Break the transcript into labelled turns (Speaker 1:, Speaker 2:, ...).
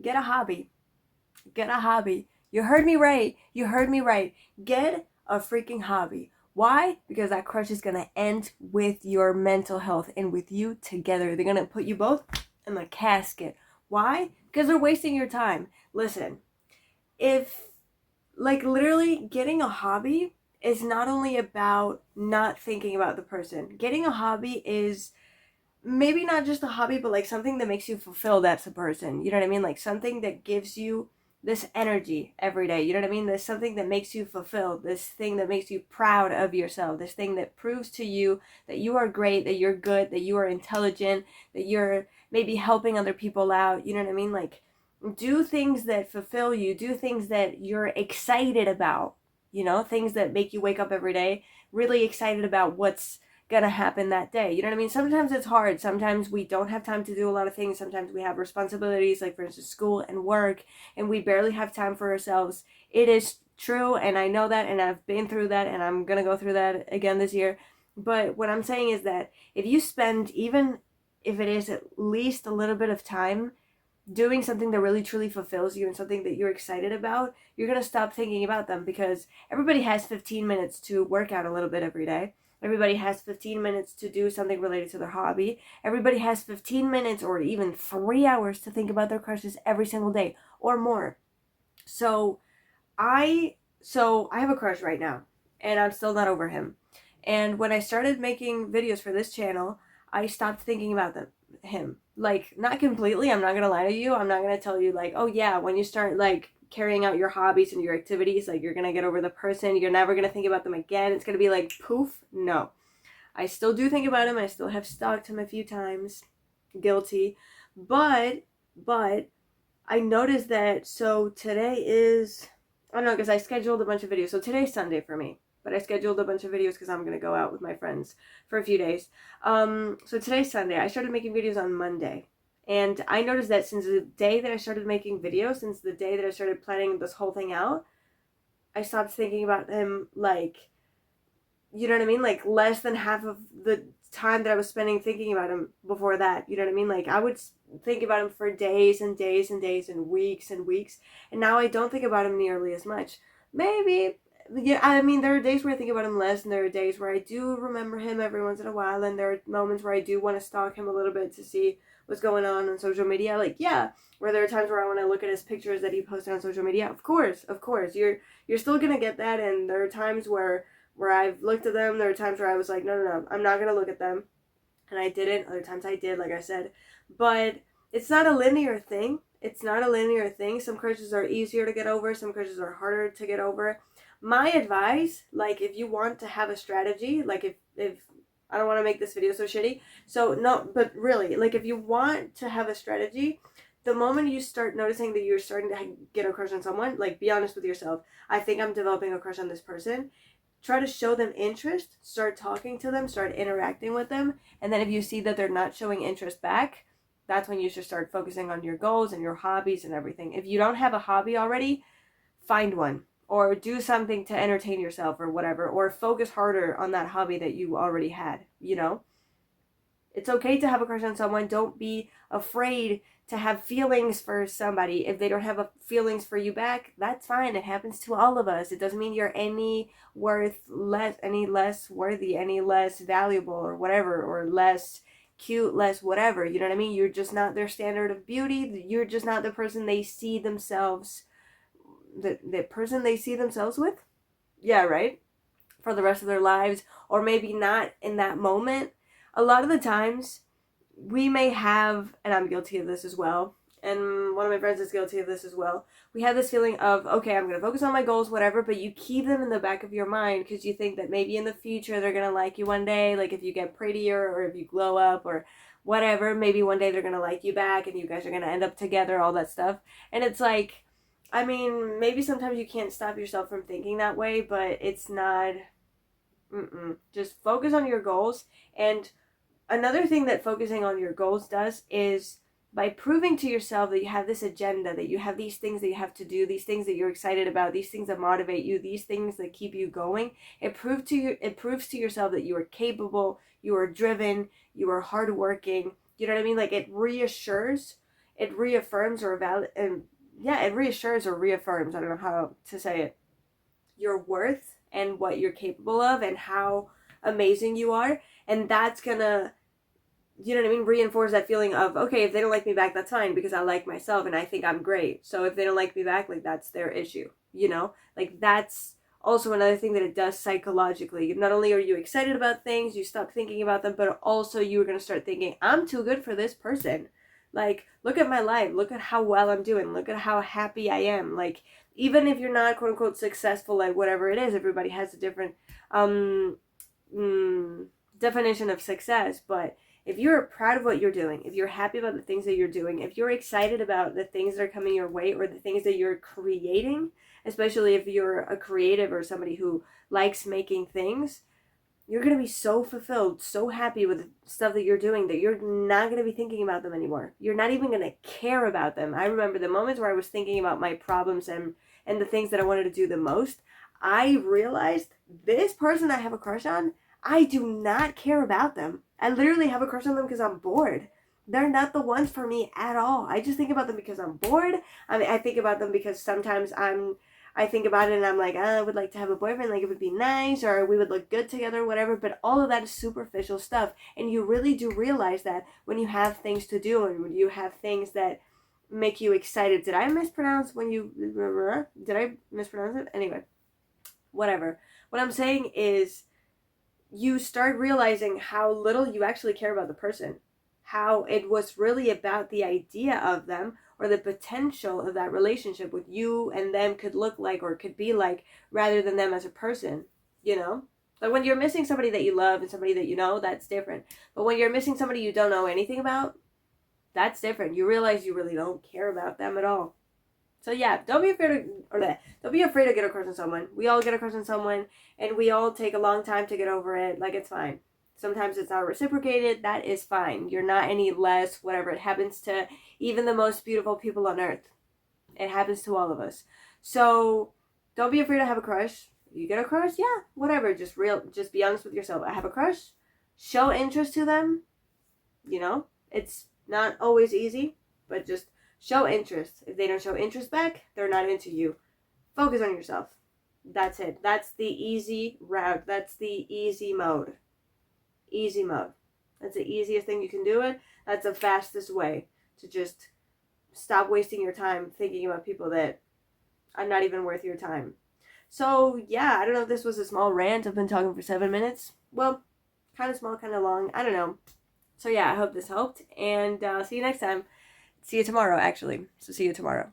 Speaker 1: Get a hobby. Get a hobby. You heard me right. You heard me right. Get a freaking hobby. Why? Because that crush is gonna end with your mental health and with you together. They're gonna put you both in the casket. Why? Because they're wasting your time. Listen, if like literally getting a hobby is not only about not thinking about the person. Getting a hobby is maybe not just a hobby, but like something that makes you fulfilled as a person. You know what I mean? Like something that gives you this energy every day. You know what I mean? There's something that makes you fulfilled, this thing that makes you proud of yourself, this thing that proves to you that you are great, that you're good, that you are intelligent, that you're maybe helping other people out. You know what I mean? Like do things that fulfill you, do things that you're excited about, things that make you wake up every day really excited about what's gonna happen that day. You know what I mean? Sometimes it's hard. Sometimes we don't have time to do a lot of things. Sometimes we have responsibilities, like for instance, school and work, and we barely have time for ourselves. It is true, and I know that, and I've been through that, and I'm gonna go through that again this year. But what I'm saying is that if you spend, even if it is at least a little bit of time doing something that really truly fulfills you and something that you're excited about, you're going to stop thinking about them, because everybody has 15 minutes to work out a little bit every day. Everybody has 15 minutes to do something related to their hobby. Everybody has 15 minutes or even 3 hours to think about their crushes every single day or more. So I I have a crush right now, and I'm still not over him. And when I started making videos for this channel, I stopped thinking about him. Like, not completely, I'm not gonna lie to you. I'm not gonna tell you like, oh yeah, when you start like carrying out your hobbies and your activities, like you're gonna get over the person, you're never gonna think about them again. It's gonna be like poof. No. I still do think about him. I still have stalked him a few times. Guilty. But I noticed that, so today is, I don't know, because I scheduled a bunch of videos. So today's Sunday for me, but I scheduled a bunch of videos because I'm going to go out with my friends for a few days. So today's Sunday. I started making videos on Monday. And I noticed that since the day that I started making videos, since the day that I started planning this whole thing out, I stopped thinking about him, like, you know what I mean? Like less than half of the time that I was spending thinking about him before that. You know what I mean? Like I would think about him for days and days and days and weeks, and now I don't think about him nearly as much. Maybe, yeah. I mean, there are days where I think about him less, and there are days where I do remember him every once in a while, and there are moments where I do want to stalk him a little bit to see what's going on social media. Like, yeah, where there are times where I want to look at his pictures that he posted on social media. Of course, you're still gonna get that, and there are times where I've looked at them. There are times where I was like, no, no, no, I'm not gonna look at them, and I didn't. Other times I did, like I said, but it's not a linear thing. It's not a linear thing. Some crushes are easier to get over. Some crushes are harder to get over. My advice, like if you want to have a strategy, like if I don't want to make this video so shitty, so no, but really, like if you want to have a strategy, the moment you start noticing that you're starting to get a crush on someone, like be honest with yourself. I think I'm developing a crush on this person. Try to show them interest, start talking to them, start interacting with them, and then if you see that they're not showing interest back, that's when you should start focusing on your goals and your hobbies and everything. If you don't have a hobby already, find one, or do something to entertain yourself or whatever, or focus harder on that hobby that you already had. It's okay to have a crush on someone. Don't be afraid to have feelings for somebody. If they don't have feelings for you back, that's fine. It happens to all of us. It doesn't mean you're any less worthy, any less valuable, or whatever, or less cute, less whatever. You know what I mean? You're just not their standard of beauty. You're just not the person they see themselves, the person they see themselves with. Yeah, right? For the rest of their lives, or maybe not in that moment. A lot of the times we may have, and I'm guilty of this as well, and one of my friends is guilty of this as well. We have this feeling of, okay, I'm going to focus on my goals, whatever, but you keep them in the back of your mind because you think that maybe in the future they're going to like you one day, like if you get prettier or if you glow up or whatever, maybe one day they're going to like you back and you guys are going to end up together, all that stuff. And it's like, I mean, maybe sometimes you can't stop yourself from thinking that way, but it's not. Just focus on your goals. And another thing that focusing on your goals does is by proving to yourself that you have this agenda, that you have these things that you have to do, these things that you're excited about, these things that motivate you, these things that keep you going. It proves to yourself that you are capable, you are driven, you are hardworking. You know what I mean? Like it reassures it reaffirms or it reassures or reaffirms, I don't know how to say it, your worth and what you're capable of and how amazing you are. And that's gonna, you know what I mean, reinforce that feeling of, okay, if they don't like me back, that's fine because I like myself and I think I'm great. So if they don't like me back, like, that's their issue, you know? Like, that's also another thing that it does psychologically. Not only are you excited about things, you stop thinking about them, but also you're going to start thinking, I'm too good for this person. Like, look at my life. Look at how well I'm doing. Look at how happy I am. Like, even if you're not quote unquote successful at whatever it is, everybody has a different um, definition of success, but if you're proud of what you're doing, if you're happy about the things that you're doing, if you're excited about the things that are coming your way or the things that you're creating, especially if you're a creative or somebody who likes making things, you're going to be so fulfilled, so happy with the stuff that you're doing that you're not going to be thinking about them anymore. You're not even going to care about them. I remember the moments where I was thinking about my problems and the things that I wanted to do the most. I realized this person I have a crush on, I do not care about them. I literally have a crush on them because I'm bored. They're not the ones for me at all. I just think about them because I'm bored. I mean, I think about them because sometimes I think about it and I'm like, I would like to have a boyfriend, like it would be nice, or we would look good together, whatever. But all of that is superficial stuff. And you really do realize that when you have things to do and when you have things that make you excited. Did I mispronounce did I mispronounce it? Anyway, whatever. What I'm saying is you start realizing how little you actually care about the person. How it was really about the idea of them or the potential of that relationship with you and them could look like or could be like rather than them as a person, you know? Like when you're missing somebody that you love and somebody that you know, that's different. But when you're missing somebody you don't know anything about, that's different. You realize you really don't care about them at all. So yeah, don't be afraid don't be afraid to get a crush on someone. We all get a crush on someone, and we all take a long time to get over it. Like, it's fine. Sometimes it's not reciprocated. That is fine. You're not any less. Whatever. It happens to even the most beautiful people on earth. It happens to all of us. So don't be afraid to have a crush. You get a crush, yeah, whatever. Just be honest with yourself. I have a crush. Show interest to them. You know, it's not always easy, but just show interest. If they don't show interest back, they're not into you. Focus on yourself. That's it. That's the easy route. That's the easy mode. Easy mode. That's the easiest thing you can do it. That's the fastest way to just stop wasting your time thinking about people that are not even worth your time. So, yeah, I don't know if this was a small rant. I've been talking for 7 minutes. Well, kind of small, kind of long. I don't know. So, yeah, I hope this helped. And see you next time. See you tomorrow, actually. So, see you tomorrow.